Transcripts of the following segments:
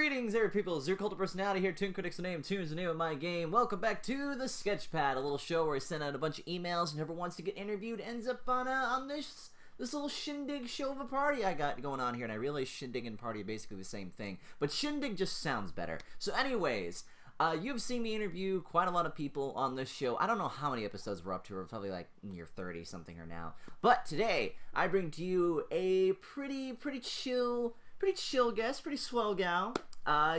Greetings there, people. It's your cult of personality here. ToonKritic's the name. Toon's the name of my game. Welcome back to the Sketchpad, a little show where I send out a bunch of emails and whoever wants to get interviewed ends up on this little shindig show of a party I got going on here. And I realize shindig and party are basically the same thing, but shindig just sounds better. So anyways, you've seen me interview quite a lot of people on this show. I don't know how many episodes we're up to. We're probably like near 30 something or now. But today, I bring to you a pretty chill guest, pretty swell gal.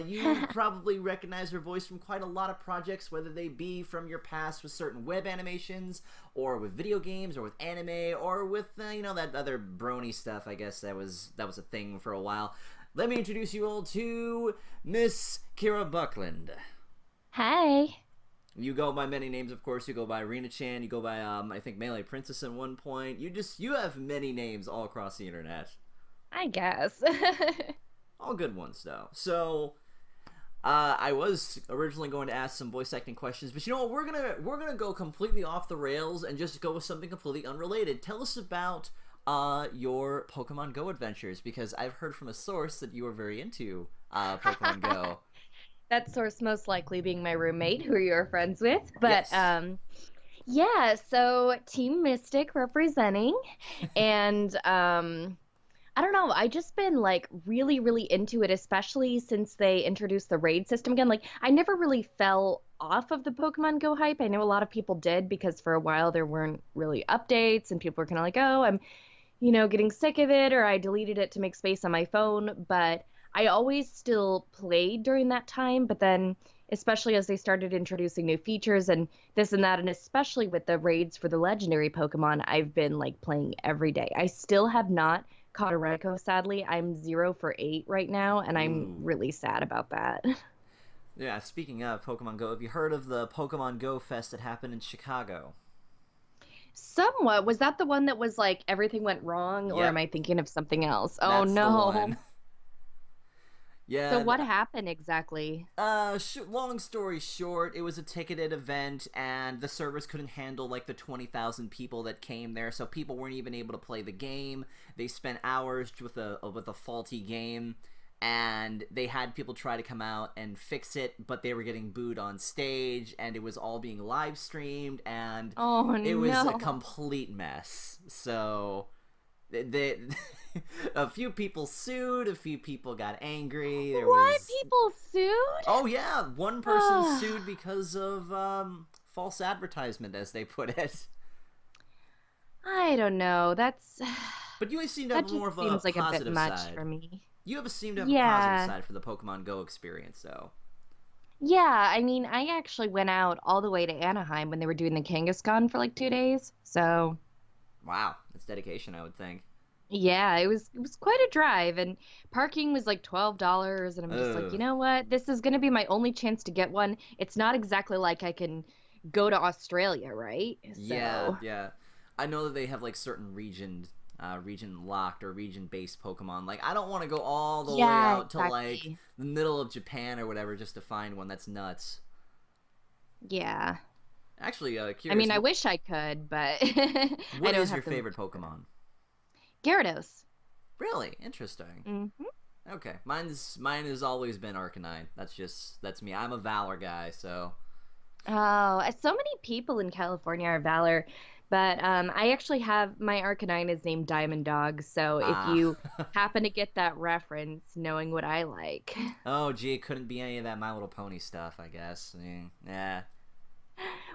You probably recognize her voice from quite a lot of projects, whether they be from your past with certain web animations, or with video games, or with anime, or with, that other Brony stuff, I guess that was a thing for a while. Let me introduce you all to Miss Kira Buckland. Hi. You go by many names, of course. You go by Rena-chan, you go by, I think, Melee Princess at one point. You have many names all across the internet. I guess. All good ones, though. So, I was originally going to ask some voice acting questions, but you know what? We're gonna go completely off the rails and just go with something completely unrelated. Tell us about your Pokemon Go adventures, because I've heard from a source that you are very into Pokemon Go. That source most likely being my roommate, who you're friends with. But yes. Yeah, so Team Mystic representing, and I don't know, I just been like really into it, especially since they introduced the raid system again. Like, I never really fell off of the Pokemon Go hype. I know a lot of people did, because for a while there weren't really updates and people were kind of like, oh, I'm getting sick of it, or I deleted it to make space on my phone. But I always still played during that time, but then especially as they started introducing new features and this and that, and especially with the raids for the legendary Pokemon, I've been like playing every day. I still have not caught a Renko, sadly. I'm 0 for 8 right now, and I'm really sad about that. Yeah, speaking of Pokemon Go, have you heard of the Pokemon Go Fest that happened in Chicago? Somewhat. Was that the one that was like everything went wrong, or am I thinking of something else? Oh, That's no. the one. Yeah. So what happened exactly? Long story short, it was a ticketed event, and the servers couldn't handle like the 20,000 people that came there, so people weren't even able to play the game. They spent hours with a faulty game, and they had people try to come out and fix it, but they were getting booed on stage, and it was all being live streamed, and it was a complete mess. So a few people sued, a few people got angry. People sued? Oh yeah, one person sued because of false advertisement, as they put it. I don't know. But you seem to have more of a positive side. That just seems like a bit much for me. You seem to have a positive side for the Pokemon Go experience, though. Yeah, I mean, I actually went out all the way to Anaheim when they were doing the Kangaskhan for like 2 days, so... Wow, that's dedication, I would think. Yeah, it was quite a drive, and parking was like $12, and I'm just like, you know what? This is going to be my only chance to get one. It's not exactly like I can go to Australia, right? So... Yeah. I know that they have like certain region locked or region based Pokemon. Like, I don't want to go all the way out to like the middle of Japan or whatever just to find one. That's nuts. Yeah. Actually, curious. I mean, I wish I could, but what is your favorite Pokemon? Gyarados. Really? Interesting. Mm-hmm. Okay. Mine has always been Arcanine. That's me. I'm a Valor guy, so. Oh, so many people in California are Valor. But I actually have, my Arcanine is named Diamond Dog, so if you happen to get that reference, knowing what I like. Oh, gee, it couldn't be any of that My Little Pony stuff, I guess. Yeah.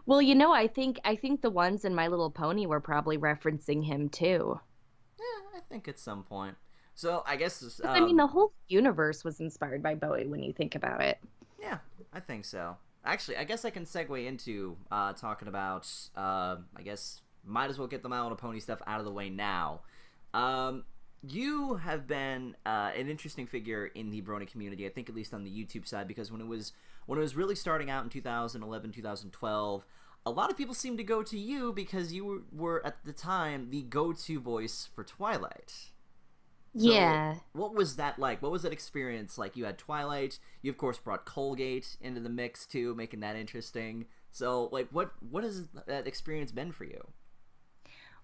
Well, I think the ones in My Little Pony were probably referencing him, too. Yeah, I think at some point. So, I guess... I mean, the whole universe was inspired by Bowie when you think about it. Yeah, I think so. Actually, I guess I can segue into talking about, I guess, might as well get the My Little Pony stuff out of the way now. You have been an interesting figure in the Brony community, I think at least on the YouTube side, because when it was really starting out in 2011, 2012, a lot of people seemed to go to you because you were at the time, the go-to voice for Twilight. So, yeah. What was that like? What was that experience like? You had Twilight. You, of course, brought Colgate into the mix, too, making that interesting. So, like, what has that experience been for you?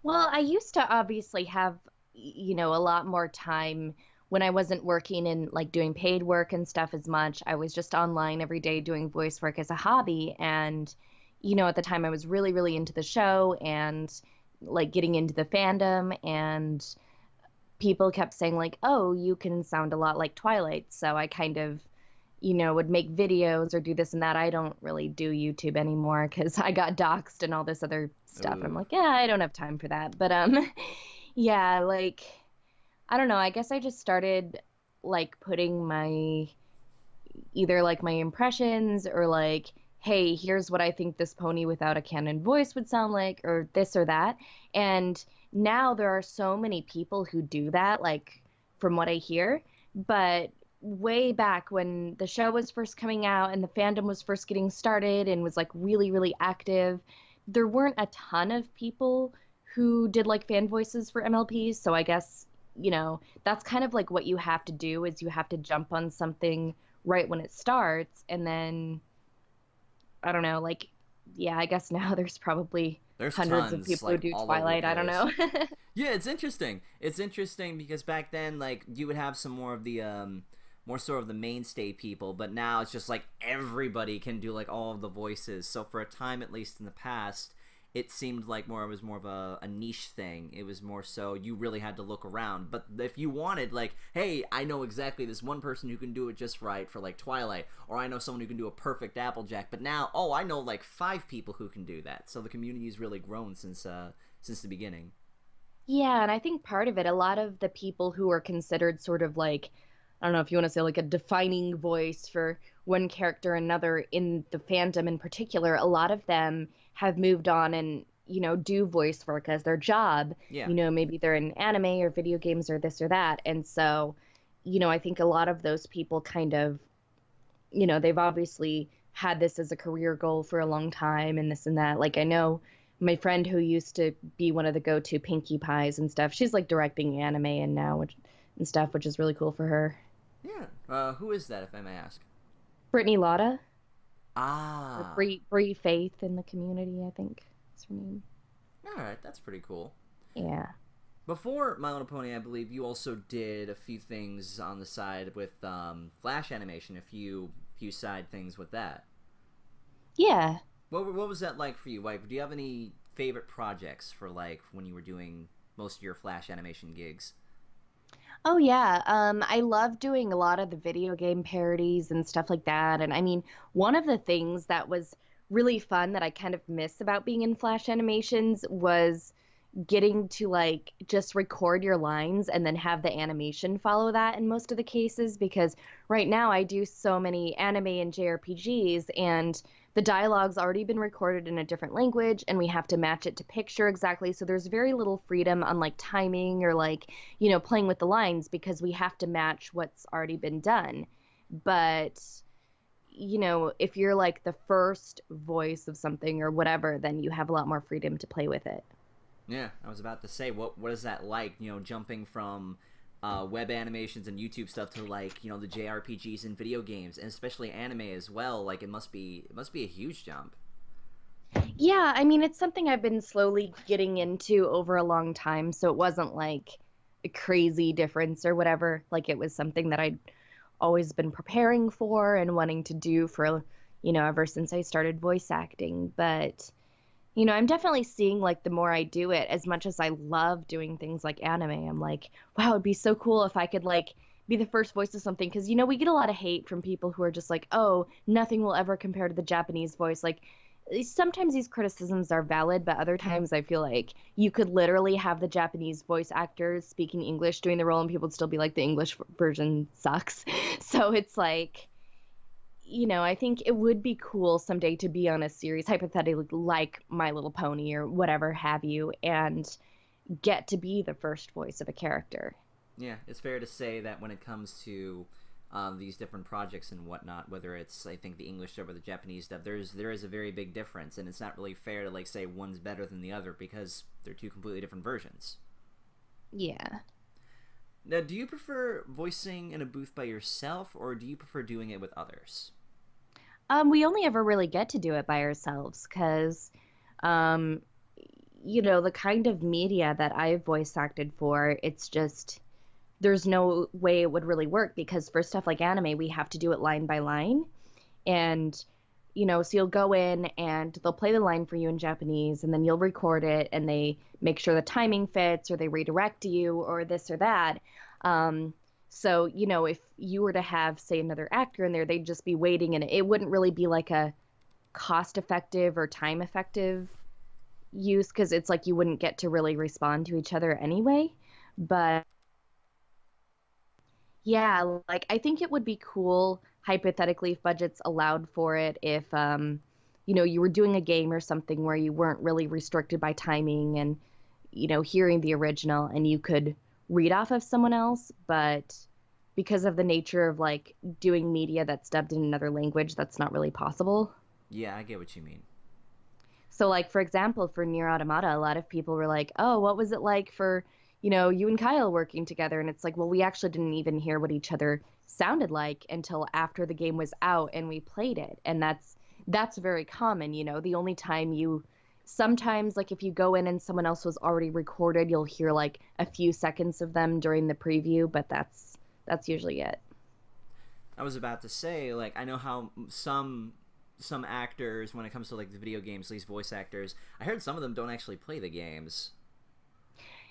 Well, I used to obviously have, a lot more time when I wasn't working and like doing paid work and stuff as much, I was just online every day doing voice work as a hobby. And, at the time I was really, really into the show and like getting into the fandom, and people kept saying like, oh, you can sound a lot like Twilight. So I kind of, would make videos or do this and that. I don't really do YouTube anymore because I got doxxed and all this other stuff. And I'm like, yeah, I don't have time for that. But yeah, like, I don't know. I guess I just started like putting my either like my impressions or like, hey, here's what I think this pony without a canon voice would sound like, or this or that. And now there are so many people who do that, like from what I hear. But way back when the show was first coming out and the fandom was first getting started and was like really, really active, there weren't a ton of people who did like fan voices for MLPs. So I guess, that's kind of like what you have to do is you have to jump on something right when it starts. And then, I don't know, like, yeah, I guess now there's probably hundreds of people like, who do Twilight. I don't know. Yeah, it's interesting. It's interesting because back then, like, you would have some more of the, more sort of the mainstay people, but now it's just like everybody can do like all of the voices. So for a time, at least in the past, it seemed like it was more of a niche thing. It was more so you really had to look around. But if you wanted, like, hey, I know exactly this one person who can do it just right for like Twilight, or I know someone who can do a perfect Applejack, but now, oh, I know like 5 people who can do that. So the community's really grown since the beginning. Yeah, and I think part of it, a lot of the people who are considered sort of like, I don't know if you want to say like a defining voice for one character or another in the fandom in particular, a lot of them have moved on and, do voice work as their job. Yeah. Maybe they're in anime or video games or this or that. And so, I think a lot of those people kind of, they've obviously had this as a career goal for a long time and this and that. Like I know my friend who used to be one of the go-to Pinkie Pies and stuff, she's like directing anime and now and stuff, which is really cool for her. Yeah. Who is that, if I may ask? Brittany Lotta. Ah. Or Bree Faith in the community, I think is her name. All right, that's pretty cool. Yeah. Before My Little Pony, I believe you also did a few things on the side with Flash animation, a few side things with that. Yeah. What was that like for you? Like, do you have any favorite projects for like when you were doing most of your Flash animation gigs? Oh yeah. I love doing a lot of the video game parodies and stuff like that. And I mean, one of the things that was really fun that I kind of miss about being in Flash animations was getting to like just record your lines and then have the animation follow that in most of the cases, because right now I do so many anime and JRPGs and the dialogue's already been recorded in a different language and we have to match it to picture exactly. So there's very little freedom on like timing or like, playing with the lines because we have to match what's already been done. But if you're like the first voice of something or whatever, then you have a lot more freedom to play with it. Yeah, I was about to say, what is that like? Jumping from web animations and YouTube stuff to like the JRPGs and video games, and especially anime as well. Like it must be a huge jump. Yeah, I mean it's something I've been slowly getting into over a long time, so it wasn't like a crazy difference or whatever. Like it was something that I'd always been preparing for and wanting to do for ever since I started voice acting. But I'm definitely seeing like the more I do it, as much as I love doing things like anime, I'm like, wow, it'd be so cool if I could like be the first voice of something. Because, we get a lot of hate from people who are just like, oh, nothing will ever compare to the Japanese voice. Like sometimes these criticisms are valid, but other times I feel like you could literally have the Japanese voice actors speaking English doing the role and people would still be like, the English version sucks. So it's like, I think it would be cool someday to be on a series, hypothetically, like My Little Pony or whatever have you, and get to be the first voice of a character. Yeah, it's fair to say that when it comes to these different projects and whatnot, whether it's, I think, the English dub or the Japanese dub, there is a very big difference, and it's not really fair to, like, say one's better than the other because they're two completely different versions. Yeah. Now, do you prefer voicing in a booth by yourself, or do you prefer doing it with others? We only ever really get to do it by ourselves because, the kind of media that I've voice acted for, it's just there's no way it would really work because for stuff like anime, we have to do it line by line. And, so you'll go in and they'll play the line for you in Japanese and then you'll record it and they make sure the timing fits or they redirect you or this or that. So, if you were to have, say, another actor in there, they'd just be waiting and it wouldn't really be like a cost effective or time effective use because it's like you wouldn't get to really respond to each other anyway. But yeah, like I think it would be cool hypothetically if budgets allowed for it if you were doing a game or something where you weren't really restricted by timing and hearing the original and you could read off of someone else, but because of the nature of like doing media that's dubbed in another language, that's not really possible. Yeah, I get what you mean. So like for example, for Nier Automata, a lot of people were like, "Oh, what was it like for you and Kyle working together?" And it's like, well, we actually didn't even hear what each other sounded like until after the game was out and we played it. And that's very common, the only time sometimes like if you go in and someone else was already recorded, you'll hear like a few seconds of them during the preview, but that's usually it. I was about to say, like, I know how some actors, when it comes to like the video games, these voice actors, I heard some of them don't actually play the games.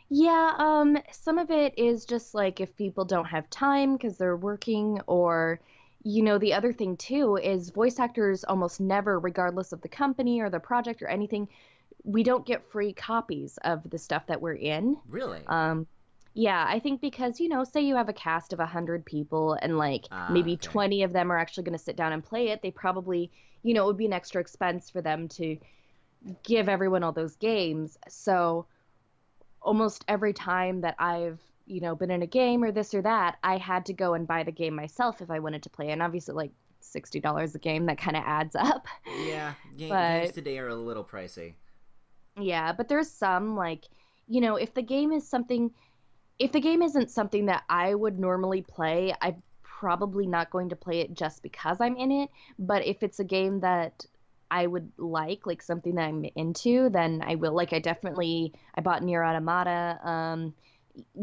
Yeah, some of it is just like if people don't have time because they're working, or, the other thing too is voice actors almost never, regardless of the company or the project or anything, we don't get free copies of the stuff that we're in. Really? Yeah, I think because, say you have a cast of 100 people and like maybe okay. 20 of them are actually going to sit down and play it, they probably, it would be an extra expense for them to give everyone all those games. So almost every time that I've, been in a game or this or that, I had to go and buy the game myself if I wanted to play it. And obviously, like $60 a game, that kind of adds up. Yeah, games today are a little pricey. Yeah, but there's some like, if the game isn't something that I would normally play, I'm probably not going to play it just because I'm in it. But if it's a game that I would like something that I'm into, then I will. Like I bought Nier Automata.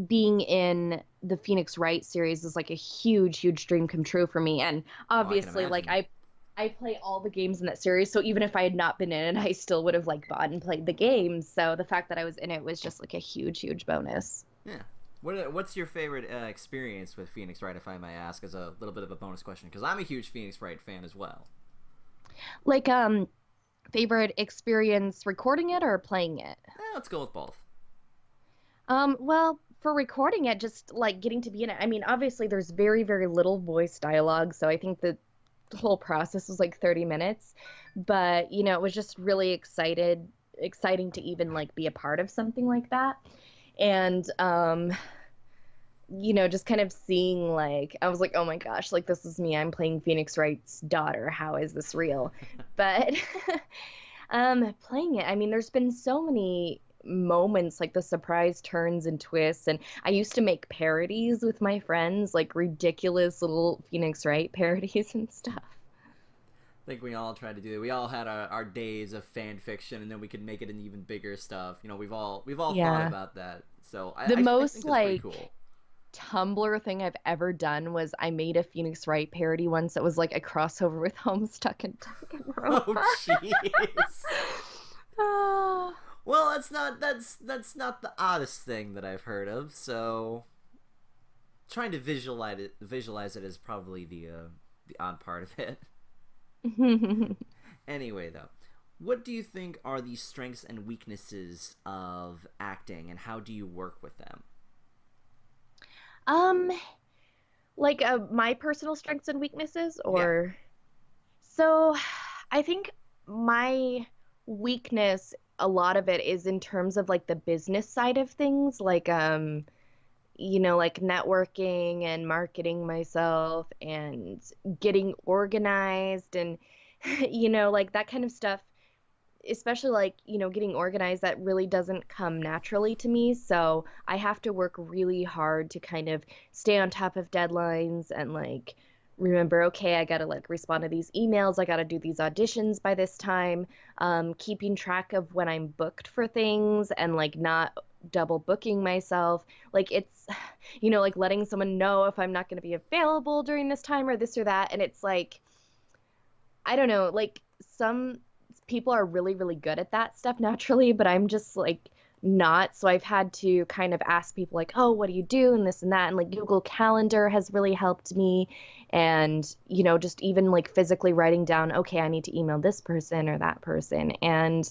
Being in the Phoenix Wright series is like a huge, huge dream come true for me. And obviously, like I play all the games in that series, so even if I had not been in it, I still would have like bought and played the games. So the fact that I was in it was just like a huge, huge bonus. Yeah. What's your favorite experience with Phoenix Wright, if I may ask, as a little bit of a bonus question? Because I'm a huge Phoenix Wright fan as well. Like, favorite experience recording it or playing it? Let's go with both. Well, for recording it, just like getting to be in it. I mean, obviously there's very, very little voice dialogue, so I think the whole process was like 30 minutes. But, it was just really exciting to even like be a part of something like that. And, just kind of seeing like, I was like, oh my gosh, like this is me. I'm playing Phoenix Wright's daughter. How is this real? But, playing it, I mean, there's been so many moments, like the surprise turns and twists. And I used to make parodies with my friends, like ridiculous little Phoenix Wright parodies and stuff. I think we all tried to do it. We all had our days of fan fiction, and then we could make it into even bigger stuff. We've all thought about that. So I think that's pretty cool. Tumblr thing I've ever done was I made a Phoenix Wright parody once that was like a crossover with Homestuck and Danganronpa. Oh jeez. Well, that's not the oddest thing that I've heard of. So trying to visualize it is probably the odd part of it. Anyway, though, what do you think are the strengths and weaknesses of acting, and how do you work with them? Like my personal strengths and weaknesses, or So I think my weakness, a lot of it is in terms of like the business side of things, like like networking and marketing myself and getting organized and like that kind of stuff, especially like getting organized, that really doesn't come naturally to me. So I have to work really hard to kind of stay on top of deadlines and like remember, okay, I gotta like respond to these emails, I gotta do these auditions by this time, keeping track of when I'm booked for things and like not double booking myself. Like it's, like letting someone know if I'm not going to be available during this time or this or that. And it's like, I don't know, like some people are really, really good at that stuff naturally, but I'm just like not. So I've had to kind of ask people like, oh, what do you do? And this and that. And like Google Calendar has really helped me. And, just even like physically writing down, okay, I need to email this person or that person. And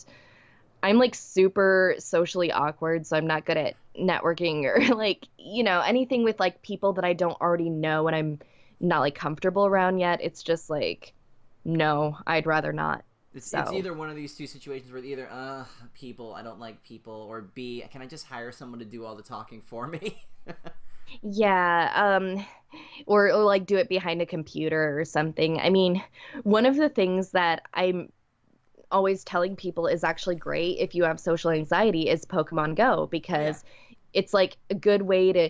I'm like super socially awkward, so I'm not good at networking or like, anything with like people that I don't already know and I'm not like comfortable around yet. It's just like, no, I'd rather not. It's So either one of these two situations where either people, I don't like people, or B, can I just hire someone to do all the talking for me? yeah, or like do it behind a computer or something. I mean, one of the things that I'm always telling people is actually great if you have social anxiety is Pokemon Go, Yeah. because it's like a good way to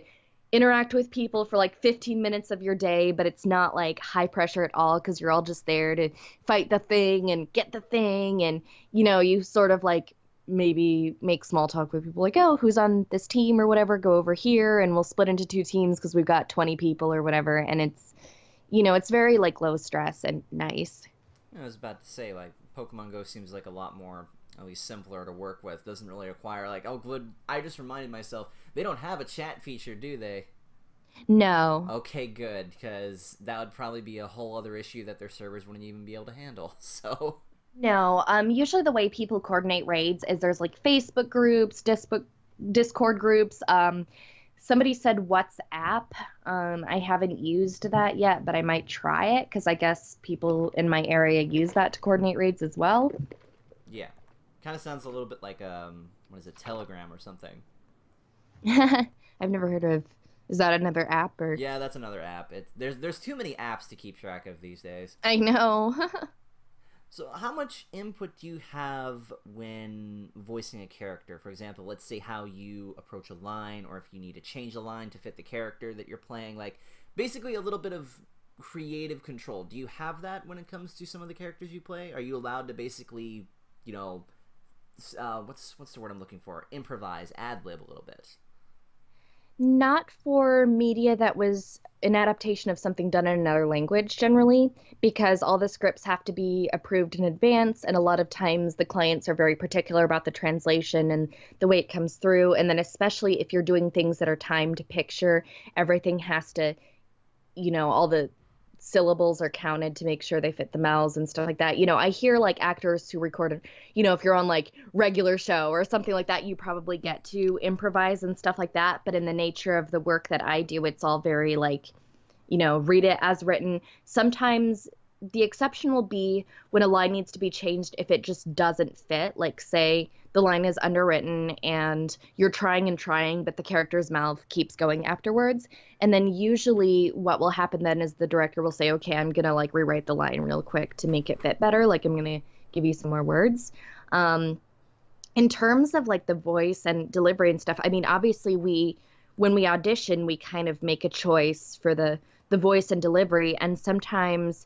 interact with people for like 15 minutes of your day, but it's not like high pressure at all because you're all just there to fight the thing and get the thing. And, you sort of like maybe make small talk with people like, oh, who's on this team or whatever, go over here and we'll split into two teams because we've got 20 people or whatever. And it's very like low stress and nice. I was about to say, like, Pokemon Go seems like a lot more, at least simpler to work with. Doesn't really require, like, oh, good. I just reminded myself, they don't have a chat feature, do they? No. Okay, good, because that would probably be a whole other issue that their servers wouldn't even be able to handle. So, No, usually the way people coordinate raids is there's like Facebook groups, Discord groups. Somebody said WhatsApp. I haven't used that yet, but I might try it because I guess people in my area use that to coordinate raids as well. yeah. Kind of sounds a little bit like, what is it, Telegram or something. I've never heard of. Is that another app or? Yeah, that's another app. There's too many apps to keep track of these days. I know. So how much input do you have when voicing a character? For example, let's say how you approach a line, or if you need to change a line to fit the character that you're playing. Like, basically a little bit of creative control. Do you have that when it comes to some of the characters you play? Are you allowed to basically, what's the word I'm looking for? Improvise, ad-lib a little bit. Not for media that was an adaptation of something done in another language generally, because all the scripts have to be approved in advance, and a lot of times the clients are very particular about the translation and the way it comes through. And then especially if you're doing things that are timed picture, everything has to, all the syllables are counted to make sure they fit the mouths and stuff like that. I hear like actors who recorded, if you're on like regular show or something like that, you probably get to improvise and stuff like that. But in the nature of the work that I do, it's all very like, read it as written. Sometimes the exception will be when a line needs to be changed if it just doesn't fit. Like, say the line is underwritten and you're trying and trying, but the character's mouth keeps going afterwards. And then usually what will happen then is the director will say, okay, I'm going to like rewrite the line real quick to make it fit better. Like, I'm going to give you some more words. In terms of like the voice and delivery and stuff, I mean, obviously when we audition, we kind of make a choice for the voice and delivery. And sometimes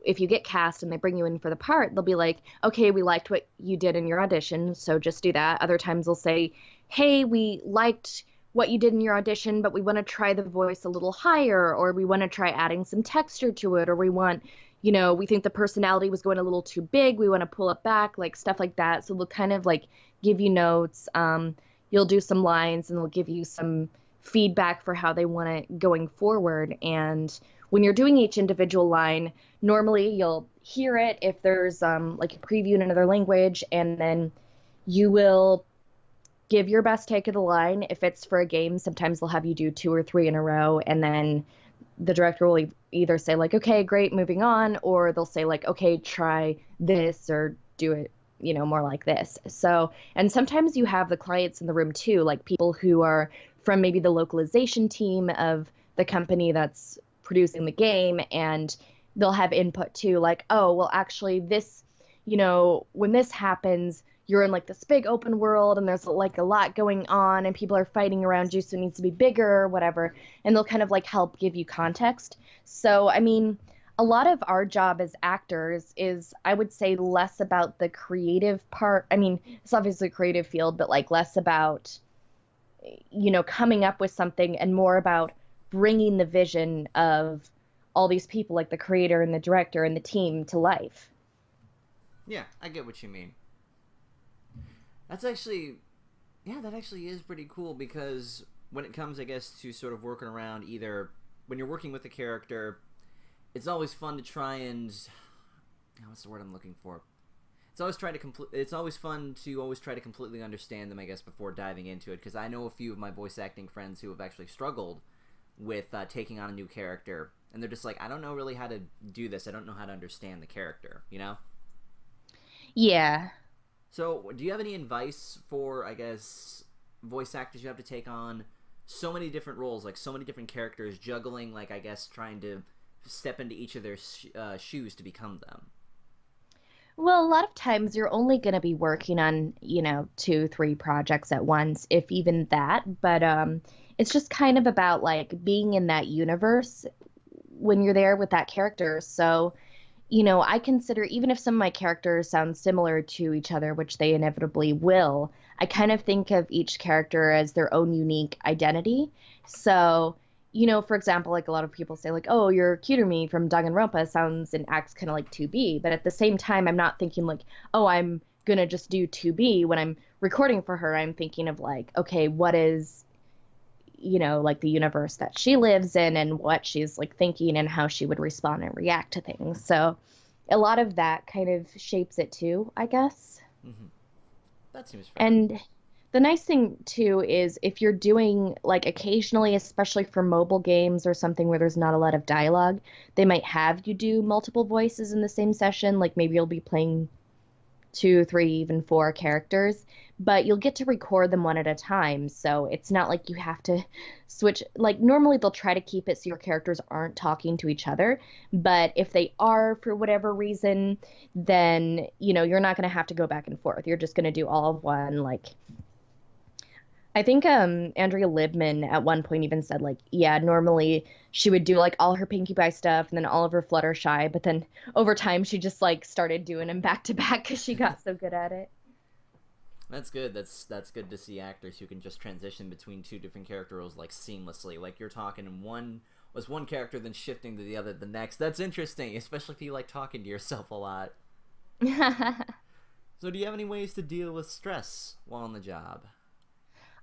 if you get cast and they bring you in for the part, they'll be like, okay, we liked what you did in your audition, so just do that. Other times they'll say, hey, we liked what you did in your audition, but we want to try the voice a little higher, or we want to try adding some texture to it, or we want, we think the personality was going a little too big, we want to pull it back, like stuff like that. So they'll kind of like give you notes. You'll do some lines and they'll give you some feedback for how they want it going forward. And when you're doing each individual line, normally you'll hear it if there's like a preview in another language, and then you will give your best take of the line. If it's for a game, sometimes they'll have you do 2 or 3 in a row, and then the director will either say like, okay, great, moving on, or they'll say like, okay, try this or do it, more like this. So, and sometimes you have the clients in the room too, like people who are from maybe the localization team of the company that's producing the game, and they'll have input too, like, oh, well, actually this, when this happens, you're in like this big open world and there's like a lot going on and people are fighting around you, so it needs to be bigger or whatever, and they'll kind of like help give you context. So I mean, a lot of our job as actors is, I would say, less about the creative part. I mean, it's obviously a creative field, but like less about coming up with something and more about bringing the vision of all these people, like the creator and the director and the team, to life. Yeah, I get what you mean. That's actually, yeah, that actually is pretty cool, because when it comes, I guess, to sort of working around, either when you're working with a character, it's always fun to try and, what's the word I'm looking for? It's always fun to always try to completely understand them, I guess, before diving into it, because I know a few of my voice acting friends who have actually struggled with taking on a new character, and they're just like, I don't know really how to do this. I don't know how to understand the character, you know? Yeah. So, do you have any advice for, I guess, voice actors who have to take on so many different roles, like so many different characters, juggling, like, I guess, trying to step into each of their shoes to become them? Well, a lot of times you're only going to be working on, 2, 3 projects at once, if even that. But it's just kind of about like being in that universe when you're there with that character. So, I consider, even if some of my characters sound similar to each other, which they inevitably will, I kind of think of each character as their own unique identity. So, for example, like a lot of people say, like, oh, your Cuter Me from Danganronpa sounds and acts kind of like 2B. But at the same time, I'm not thinking like, oh, I'm going to just do 2B. When I'm recording for her, I'm thinking of like, okay, what is, like the universe that she lives in and what she's like thinking and how she would respond and react to things. So a lot of that kind of shapes it too, I guess. Mm-hmm. That seems fair. And the nice thing too is if you're doing like occasionally, especially for mobile games or something where there's not a lot of dialogue, they might have you do multiple voices in the same session. Like maybe you'll be playing 2, 3, even 4 characters, but you'll get to record them one at a time. So it's not like you have to switch. Like normally they'll try to keep it so your characters aren't talking to each other. But if they are for whatever reason, then, you're not going to have to go back and forth. You're just going to do all of one. Like, I think Andrea Libman at one point even said, like, yeah, normally she would do like all her Pinkie Pie stuff and then all of her Fluttershy, but then over time she just like started doing them back to back because she got so good at it. That's good. That's good to see actors who can just transition between 2 different character roles like seamlessly. Like you're talking in one character, then shifting to the other the next. That's interesting, especially if you like talking to yourself a lot. So do you have any ways to deal with stress while on the job?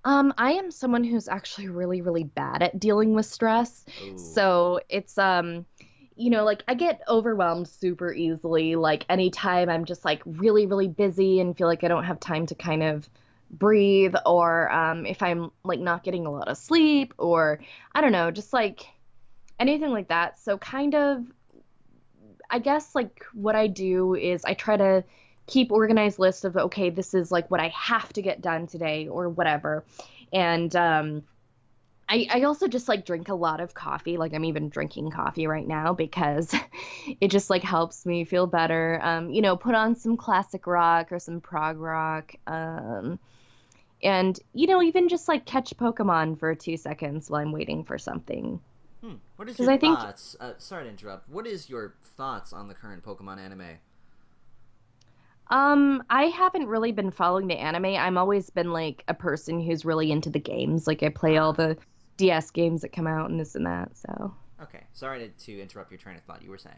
I am someone who's actually really, really bad at dealing with stress. Ooh. So it's like I get overwhelmed super easily. Like anytime I'm just like really, really busy and feel like I don't have time to kind of breathe, or if I'm like not getting a lot of sleep, or I don't know, just like anything like that. So kind of, I guess like what I do is I try to keep organized lists of, okay, this is like what I have to get done today or whatever. And I also just like drink a lot of coffee. Like I'm even drinking coffee right now because it just like helps me feel better. Put on some classic rock or some prog rock. And, even just like catch Pokemon for 2 seconds while I'm waiting for something. What is your thoughts? Sorry to interrupt. What is your thoughts on the current Pokemon anime? I haven't really been following the anime. I'm always been like a person who's really into the games. Like I play all the DS games that come out and this and that, so. Okay. Sorry to interrupt your train of thought. You were saying.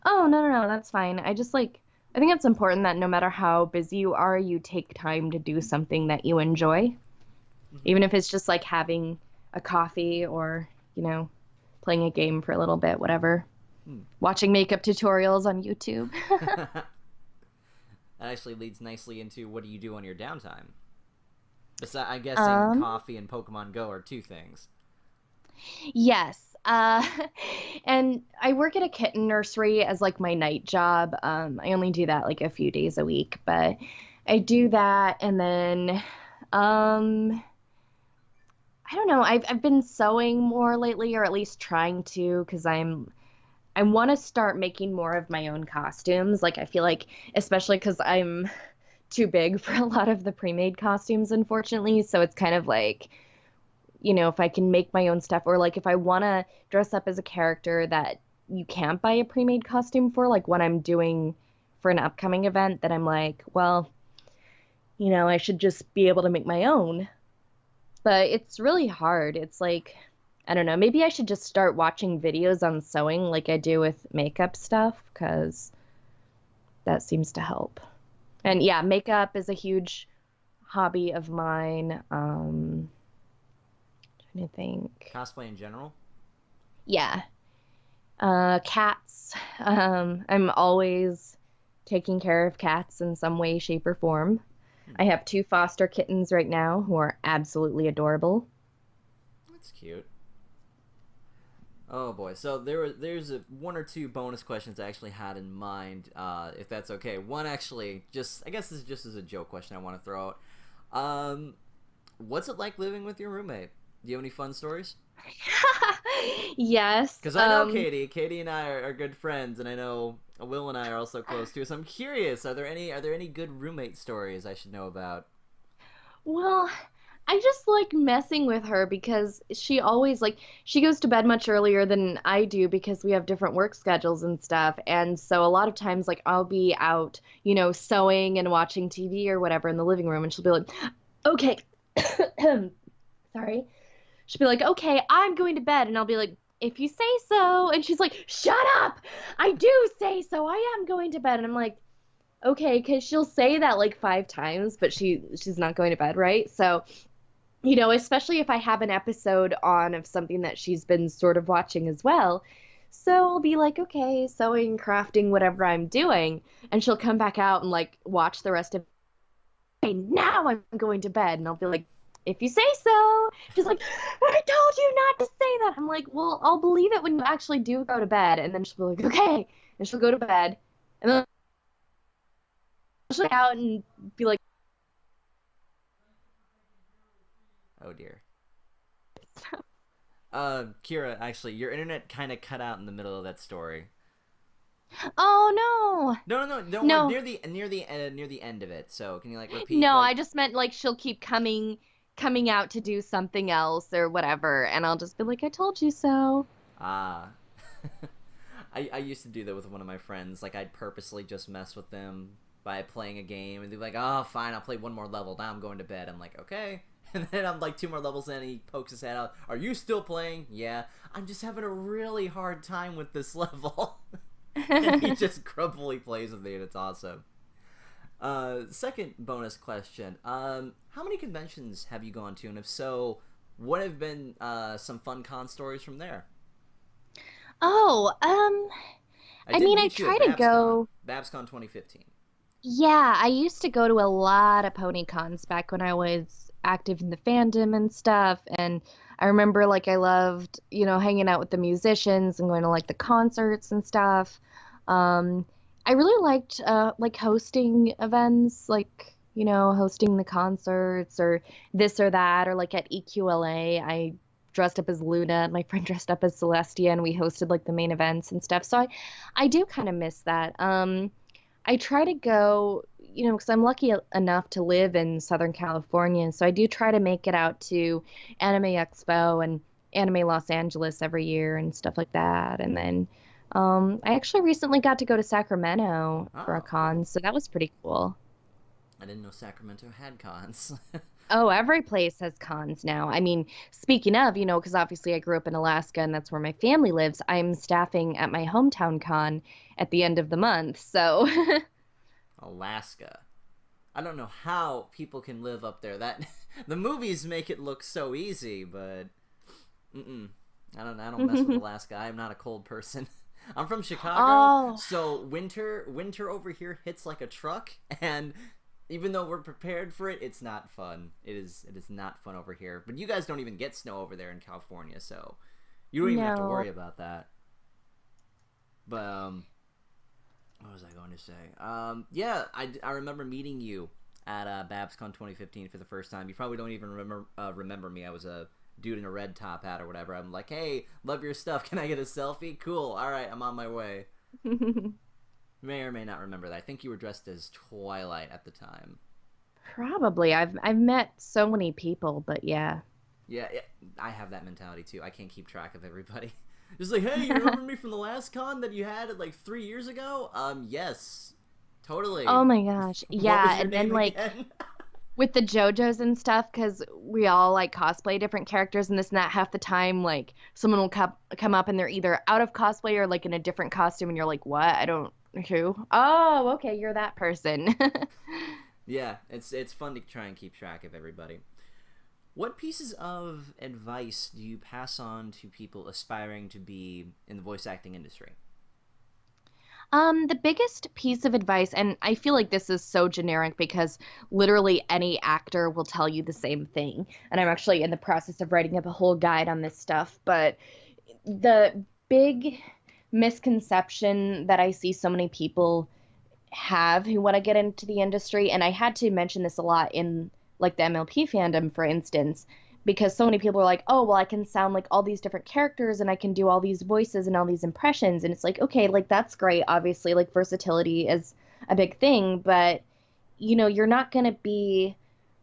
Oh, no, that's fine. I just like, I think it's important that no matter how busy you are, you take time to do something that you enjoy. Mm-hmm. Even if it's just like having a coffee or, playing a game for a little bit, whatever. Watching makeup tutorials on YouTube. That actually leads nicely into what do you do on your downtime? Besides, I'm guessing coffee and Pokemon Go are 2 things. Yes. And I work at a kitten nursery as like my night job. I only do that like a few days a week, but I do that. And then, I don't know. I've been sewing more lately, or at least trying to, because I want to start making more of my own costumes. Like I feel like, especially because I'm too big for a lot of the pre-made costumes, unfortunately. So it's kind of like, if I can make my own stuff, or like if I want to dress up as a character that you can't buy a pre-made costume for, like what I'm doing for an upcoming event, that I'm like, well, I should just be able to make my own. but it's really hard. It's like, I don't know, maybe I should just start watching videos on sewing like I do with makeup stuff, because that seems to help. And yeah, makeup is a huge hobby of mine. Trying to think. Cosplay in general? Yeah. Cats. I'm always taking care of cats in some way, shape, or form. Hmm. I have two foster kittens right now who are absolutely adorable. That's cute. Oh boy, so there's one or two bonus questions I actually had in mind, if that's okay. One actually, just I guess this is just as a joke question I want to throw out. What's it like living with your roommate? Do you have any fun stories? Yes. Because I know Katie. Katie and I are good friends, and I know Will and I are also close too. So I'm curious: are there any good roommate stories I should know about? Well, I just like messing with her because she always like she goes to bed much earlier than I do because we have different work schedules and stuff. And so a lot of times like I'll be out, sewing and watching TV or whatever in the living room and she'll be like, "Okay." Sorry. She'll be like, "Okay, I'm going to bed." And I'll be like, "If you say so." And she's like, "Shut up. I do say so. I am going to bed." And I'm like, "Okay," because she'll say that like 5 times, but she's not going to bed, right? So especially if I have an episode on of something that she's been sort of watching as well. So I'll be like, okay, sewing, crafting, whatever I'm doing. And she'll come back out and like watch the rest of it. Now I'm going to bed. And I'll be like, "If you say so." She's like, "I told you not to say that." I'm like, "Well, I'll believe it when you actually do go to bed." And then she'll be like, "Okay." And she'll go to bed. And then she'll get out and be like, Oh dear. Kira, actually, your internet kind of cut out in the middle of that story. "Oh No, don't worry. no. Near the end of it. So can you like repeat? No, Like, I just meant like she'll keep coming out to do something else or whatever, and I'll just be like, "I told you so." ah. I used to do that with one of my friends. Like I'd purposely just mess with them by playing a game, and they'd be like, "Oh, fine, I'll play one more level. Now I'm going to bed." I'm like, "Okay." And then I'm like 2 more levels in, and he pokes his head out. "Are you still playing?" "Yeah." "I'm just having a really hard time with this level." And he just grumpily plays with me, and it's awesome. Second bonus question. How many conventions have you gone to? And if so, what have been some fun con stories from there? Oh, I I did mean, I meet you at try to BabsCon. go. BabsCon 2015. Yeah, I used to go to a lot of pony cons back when I was active in the fandom and stuff. And I remember like I loved, hanging out with the musicians and going to like the concerts and stuff. I really liked like hosting events, like, hosting the concerts or this or that, or like at EQLA, I dressed up as Luna and my friend dressed up as Celestia and we hosted like the main events and stuff. So I do kind of miss that. I try to go, because I'm lucky enough to live in Southern California. So I do try to make it out to Anime Expo and Anime Los Angeles every year and stuff like that. And then I actually recently got to go to Sacramento for a Oh, con, cool. so that was pretty cool. I didn't know Sacramento had cons. Oh, every place has cons now. I mean, speaking of, because obviously I grew up in Alaska and that's where my family lives, I'm staffing at my hometown con at the end of the month. So Alaska. I don't know how people can live up there. That the movies make it look so easy, but mm-mm. I don't mess with Alaska. I am not a cold person. I'm from Chicago, Oh, so winter over here hits like a truck, and even though we're prepared for it, it's not fun. It is not fun over here. But you guys don't even get snow over there in California, so you don't even have to no. worry about that. But what was I going to say? Yeah, I remember meeting you at BabsCon 2015 for the first time. You probably don't even remember me. I was a dude in a red top hat or whatever. I'm like, "Hey, love your stuff. Can I get a selfie?" "Cool. All right, I'm on my way." May or may not remember that. I think you were dressed as Twilight at the time. Probably. I've met so many people, but yeah. Yeah, I have that mentality too. I can't keep track of everybody. Just like, "Hey, you remember me from the last con that you had like 3 years ago?" Yes, totally. Oh my gosh. What was Yeah, your and then name like again? with the JoJo's and stuff, because we all like cosplay different characters and this and that. Half the time, like someone will come up and they're either out of cosplay or like in a different costume, and you're like, "What? I don't who? Oh, okay, you're that person." Yeah, it's fun to try and keep track of everybody. What pieces of advice do you pass on to people aspiring to be in the voice acting industry? The biggest piece of advice, and I feel like this is so generic because literally any actor will tell you the same thing. And I'm actually in the process of writing up a whole guide on this stuff. But the big misconception that I see so many people have who want to get into the industry, and I had to mention this a lot in like the MLP fandom, for instance, because so many people are like, oh, well, I can sound like all these different characters and I can do all these voices and all these impressions. And it's like, okay, like that's great. Obviously, like versatility is a big thing, but you're not going to be,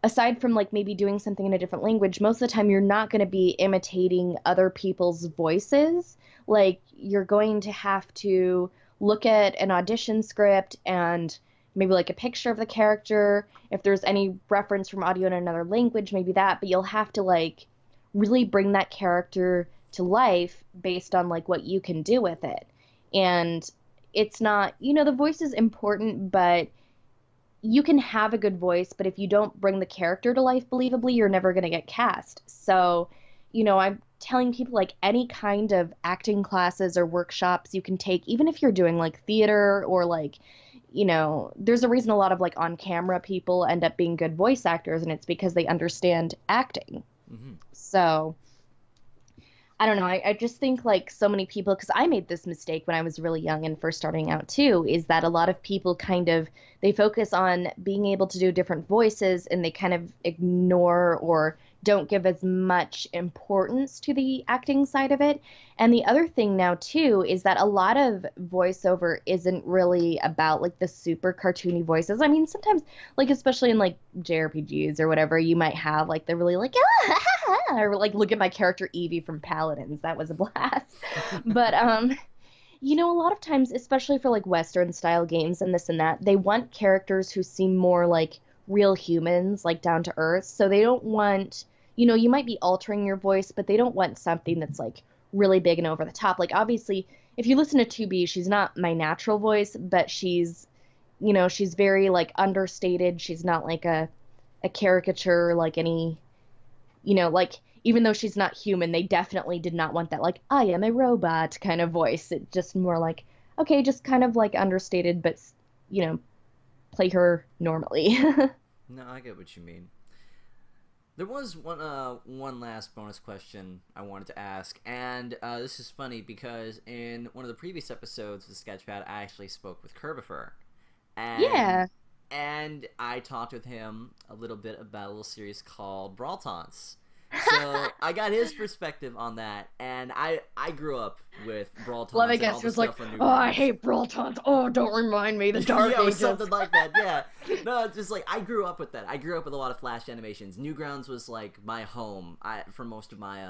aside from like maybe doing something in a different language, most of the time you're not going to be imitating other people's voices. Like you're going to have to look at an audition script and maybe like a picture of the character. If there's any reference from audio in another language, maybe that, but you'll have to like really bring that character to life based on like what you can do with it. And it's not, the voice is important, but you can have a good voice, but if you don't bring the character to life believably, you're never going to get cast. So, I'm telling people like any kind of acting classes or workshops you can take, even if you're doing like theater or like, there's a reason a lot of like on camera people end up being good voice actors, and it's because they understand acting. Mm-hmm. So I don't know. I just think like so many people, because I made this mistake when I was really young and first starting out too, is that a lot of people they focus on being able to do different voices and they kind of ignore or don't give as much importance to the acting side of it. And the other thing now too is that a lot of voiceover isn't really about like the super cartoony voices. I mean, sometimes like especially in like JRPGs or whatever, you might have like the really like or like look at my character Evie from Paladins. That was a blast. But a lot of times, especially for like Western style games and this and that, they want characters who seem more like real humans, like down to earth. So they don't want, you might be altering your voice, but they don't want something that's like really big and over the top. Like obviously, if you listen to 2B, she's not my natural voice, but she's very like understated. She's not like a caricature like any, like even though she's not human, they definitely did not want that like I am a robot kind of voice. It just more like, okay, just kind of like understated, but play her normally. No, I get what you mean. There was one last bonus question I wanted to ask, and this is funny because in one of the previous episodes of Sketchpad, I actually spoke with Kerbifer. And I talked with him a little bit about a little series called Brawl Taunts. So I got his perspective on that, and I grew up with Brawl Taunts. Love, I guess, was like, oh, I hate Brawl Taunts. Oh, don't remind me, the Dark yeah, Ages. Something like that, yeah. No, it's just like, I grew up with that. I grew up with a lot of Flash animations. Newgrounds was like my home for most of my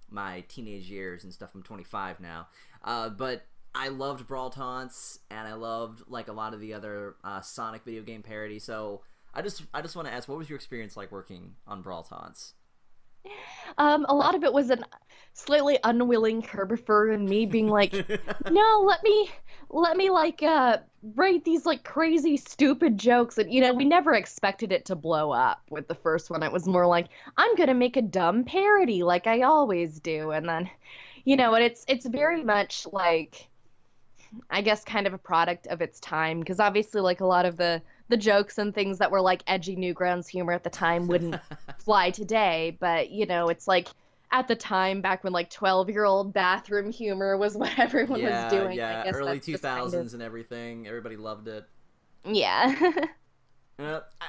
my teenage years and stuff. I'm 25 now. But I loved Brawl Taunts, and I loved like a lot of the other Sonic video game parody. So I just want to ask, what was your experience like working on Brawl Taunts? A lot of it was an slightly unwilling Kerbifer and me being like, no, let me like write these like crazy stupid jokes. And we never expected it to blow up with the first one. It was more like, I'm gonna make a dumb parody like I always do. And then and it's very much like, I guess, kind of a product of its time, because obviously like a lot of the jokes and things that were like edgy Newgrounds humor at the time wouldn't fly today, but it's like at the time back when like 12-year-old bathroom humor was what everyone was doing. Yeah, I guess early 2000s kind of... and everything. Everybody loved it. Yeah.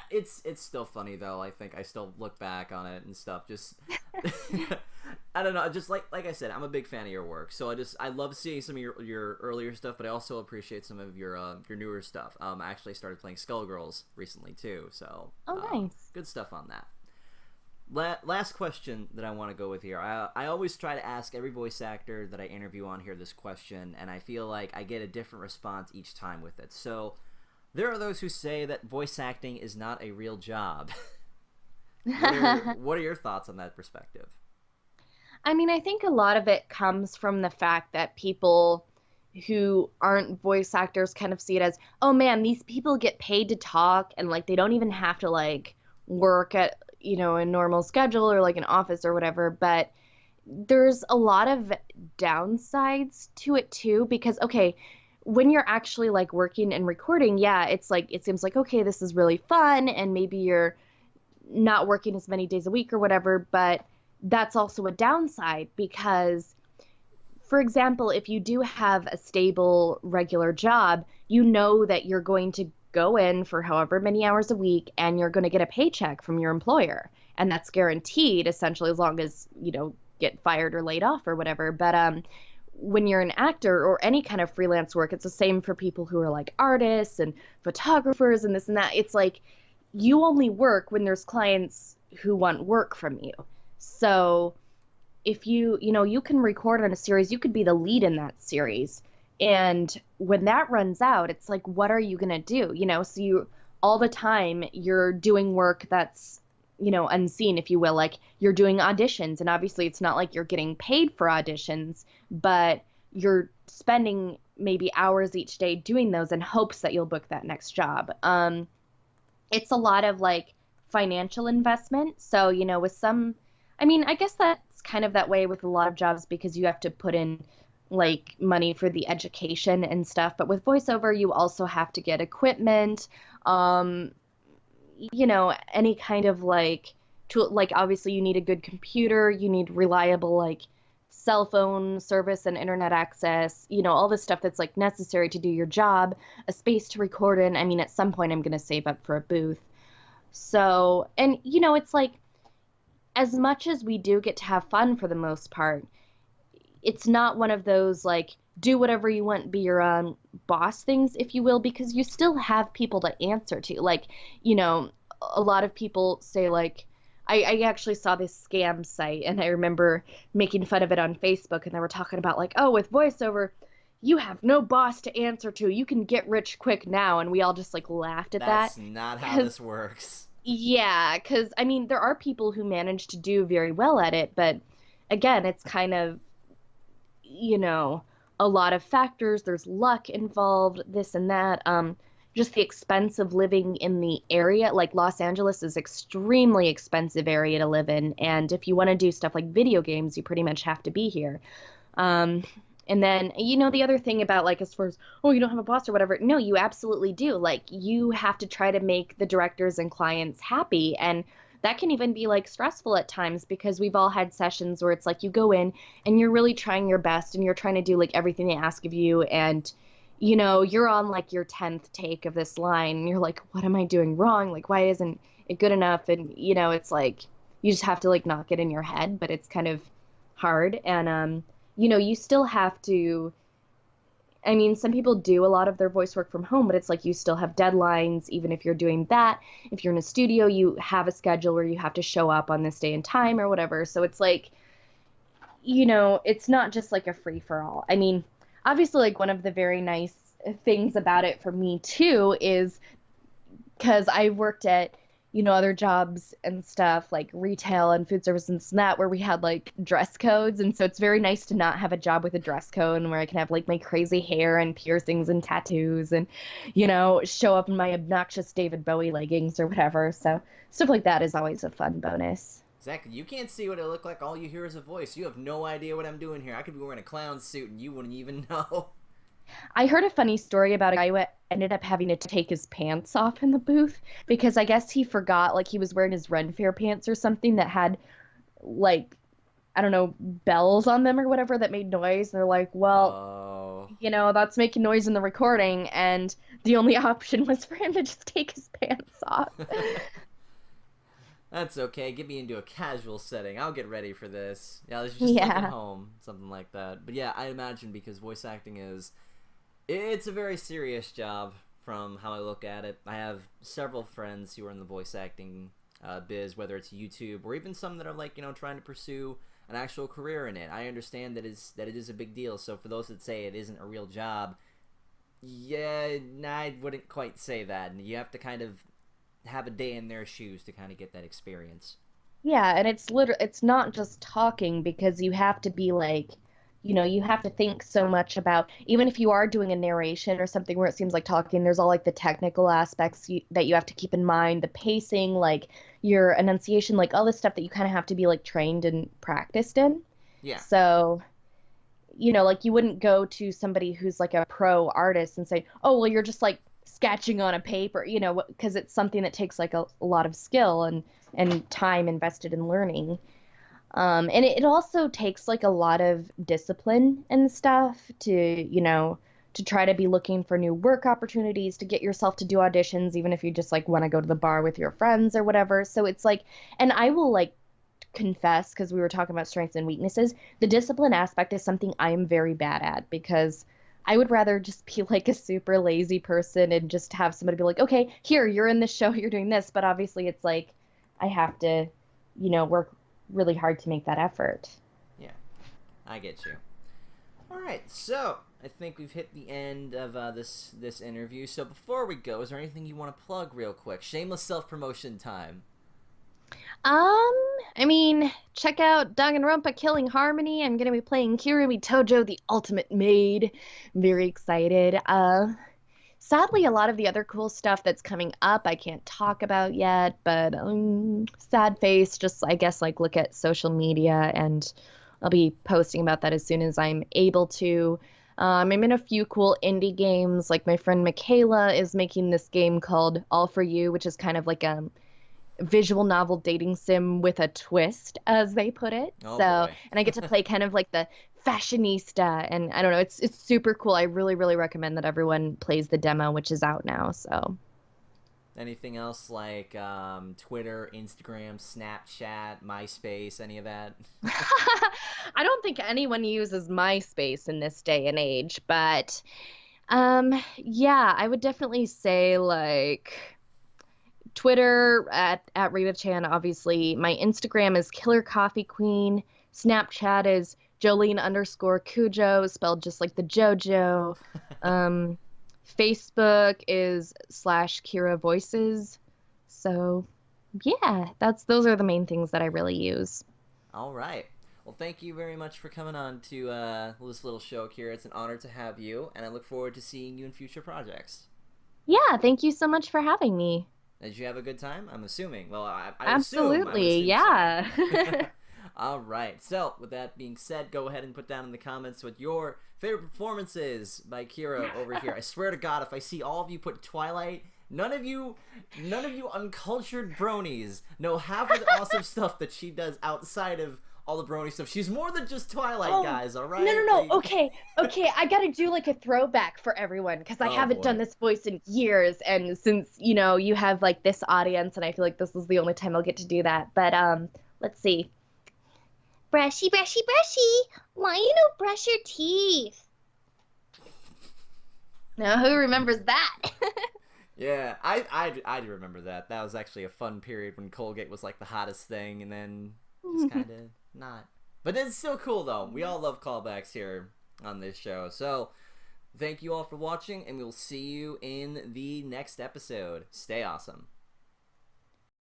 It's still funny though. I think I still look back on it and stuff. Just I don't know. Just like I said, I'm a big fan of your work. So I love seeing some of your earlier stuff, but I also appreciate some of your newer stuff. I actually started playing Skullgirls recently too. So nice. Good stuff on that. Last question that I want to go with here. I always try to ask every voice actor that I interview on here this question, and I feel like I get a different response each time with it. So there are those who say that voice acting is not a real job. What are your thoughts on that perspective? I mean, I think a lot of it comes from the fact that people who aren't voice actors kind of see it as, oh man, these people get paid to talk and like they don't even have to like work at, a normal schedule or like an office or whatever. But there's a lot of downsides to it too, because okay, when you're actually like working and recording, yeah, it's like it seems like okay, this is really fun and maybe you're not working as many days a week or whatever, but that's also a downside because, for example, if you do have a stable, regular job, you know that you're going to go in for however many hours a week and you're going to get a paycheck from your employer. And that's guaranteed essentially as long as you don't get fired or laid off or whatever. But when you're an actor or any kind of freelance work, it's the same for people who are like artists and photographers and this and that. It's like you only work when there's clients who want work from you. So if you can record on a series, you could be the lead in that series. And when that runs out, it's like, what are you going to do? So all the time you're doing work that's, unseen, if you will, like you're doing auditions. And obviously it's not like you're getting paid for auditions, but you're spending maybe hours each day doing those in hopes that you'll book that next job. It's a lot of like financial investment. So, with some, I mean, I guess that's kind of that way with a lot of jobs because you have to put in like money for the education and stuff. But with voiceover, you also have to get equipment, any kind of like tool, like obviously you need a good computer, you need reliable like cell phone service and internet access, all this stuff that's like necessary to do your job, a space to record in. I mean, at some point I'm going to save up for a booth. So, and it's like, as much as we do get to have fun for the most part, it's not one of those like do whatever you want, be your own boss things, if you will, because you still have people to answer to. Like, a lot of people say like, I actually saw this scam site and I remember making fun of it on Facebook and they were talking about like, oh, with voiceover, you have no boss to answer to. You can get rich quick now. And we all just like laughed at that. That's not how this works. Yeah, because I mean, there are people who manage to do very well at it, but again, it's kind of, a lot of factors. There's luck involved, this and that. Just the expense of living in the area. Like Los Angeles is extremely expensive area to live in, and if you want to do stuff like video games, you pretty much have to be here. And then, the other thing about like as far as, oh, you don't have a boss or whatever. No, you absolutely do. Like you have to try to make the directors and clients happy. And that can even be like stressful at times because we've all had sessions where it's like you go in and you're really trying your best and you're trying to do like everything they ask of you. And, you're on like your 10th take of this line and you're like, what am I doing wrong? Like, why isn't it good enough? And, it's like you just have to like knock it in your head, but it's kind of hard. And, you still have to, I mean, some people do a lot of their voice work from home, but it's like you still have deadlines, even if you're doing that. If you're in a studio, you have a schedule where you have to show up on this day and time or whatever. So it's like, it's not just like a free for all. I mean, obviously, like one of the very nice things about it for me too is because I worked at, other jobs and stuff like retail and food service and that where we had like dress codes. And so it's very nice to not have a job with a dress code and where I can have like my crazy hair and piercings and tattoos and, show up in my obnoxious David Bowie leggings or whatever. So stuff like that is always a fun bonus. Exactly. You can't see what I look like. All you hear is a voice. You have no idea what I'm doing here. I could be wearing a clown suit and you wouldn't even know. I heard a funny story about a guy who ended up having to take his pants off in the booth because I guess he forgot, like he was wearing his Ren Fair pants or something that had, like, I don't know, bells on them or whatever that made noise. And they're like, well, that's making noise in the recording. And the only option was for him to just take his pants off. That's okay. Get me into a casual setting. I'll get ready for this. Yeah, let's just take it home. Something like that. But yeah, I imagine because voice acting it's a very serious job from how I look at it. I have several friends who are in the voice acting biz, whether it's YouTube or even some that are like, trying to pursue an actual career in it. I understand that it is a big deal. So for those that say it isn't a real job, yeah, I wouldn't quite say that. And you have to kind of have a day in their shoes to kind of get that experience. Yeah, and it's not just talking because you have to be like, you have to think so much about, even if you are doing a narration or something where it seems like talking, there's all like the technical aspects that you have to keep in mind, the pacing, like your enunciation, like all this stuff that you kind of have to be like trained and practiced in. Yeah. So, like you wouldn't go to somebody who's like a pro artist and say, "Oh, well, you're just like sketching on a paper," because it's something that takes like a lot of skill and time invested in learning. And it also takes like a lot of discipline and stuff to try to be looking for new work opportunities, to get yourself to do auditions, even if you just like want to go to the bar with your friends or whatever. So it's like, and I will like confess, because we were talking about strengths and weaknesses, the discipline aspect is something I am very bad at, because I would rather just be like a super lazy person and just have somebody be like, okay, here, you're in this show, you're doing this. But obviously it's like, I have to, work really hard to make that effort. Yeah, I get you. All right, so I think we've hit the end of this interview. So before we go, is there anything you want to plug real quick? Shameless self-promotion time. I mean, check out Danganronpa Killing Harmony. I'm gonna be playing Kirumi Tojo, the Ultimate Maid. I'm very excited. Sadly, a lot of the other cool stuff that's coming up I can't talk about yet, but sad face, just I guess like look at social media and I'll be posting about that as soon as I'm able to. I'm in a few cool indie games, like my friend Michaela is making this game called All For You, which is kind of like a visual novel dating sim with a twist, as they put it. Oh, so boy. And I get to play kind of like the fashionista, and I don't know, it's super cool. I really recommend that everyone plays the demo, which is out now. So Anything else like Twitter, Instagram, Snapchat, MySpace, any of that? I don't think anyone uses MySpace in this day and age, but yeah, I would definitely say like Twitter at Rita Chan, obviously. My Instagram is Killer Coffee Queen. Snapchat is Jolene_Cujo, spelled just like the JoJo. Facebook is /Kira Voices. So yeah, those are the main things that I really use. All right. Well, thank you very much for coming on to this little show, Kira. It's an honor to have you, and I look forward to seeing you in future projects. Yeah, thank you so much for having me. Did you have a good time? I'm assuming. Well, I Absolutely, yeah. So. All right. So, with that being said, go ahead and put down in the comments what your favorite performances by Kira over here. I swear to God, if I see all of you put Twilight, none of you uncultured bronies know half of the awesome stuff that she does outside of all the Brony stuff. She's more than just Twilight, guys, all right? No. Okay. I gotta do like a throwback for everyone, because I haven't done this voice in years, and since, you have like this audience, and I feel like this is the only time I'll get to do that. But let's see. Brushy. Why you don't brush your teeth? Now, who remembers that? Yeah, I do remember that. That was actually a fun period when Colgate was like the hottest thing, and then just kind of not. But it's still cool, though. We all love callbacks here on this show. So, thank you all for watching, and we'll see you in the next episode. Stay awesome.